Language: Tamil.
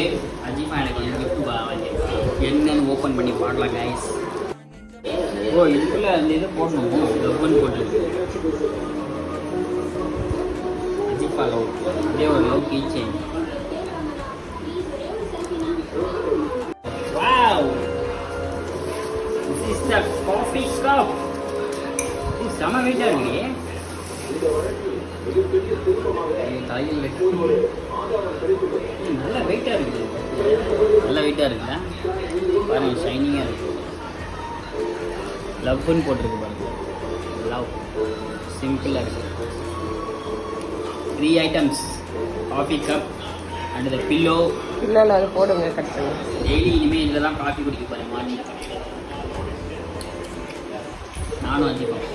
இருக்கு. அஜிமா எனக்கு வந்து கிஃப்ட் வாங்கியிருக்கான். என்னன்னு ஓப்பன் பண்ணி பார்க்கலாம் கைஸ். ஓ இதுக்குள்ள அந்த இதை போடணும். லவ்னு போட்டுருக்கு. அஜிப்பா லவ். அப்படியே ஒரு love key chain. Wow, this is the coffee cup. இது செம வெயிட்டாக இருக்கு. தலையில் நல்ல வெயிட்டாக இருக்குது. நல்ல வெயிட்டாக இருக்குல்ல பாருங்க, ஷைனிங்காக இருக்குது. லவ்னு போட்டிருக்கு பாருங்க. லவ் சிம்பிளாக இருக்குது. 3 items, coffee cup and the pillow. பில்லோவில் அது போடுங்க, கட் பண்ணி. டெய்லி இனிமேல் இதில் தான் காஃபி குடிக்க போகிறேன் மார்னிங். நானும் அஜிப்பேன்.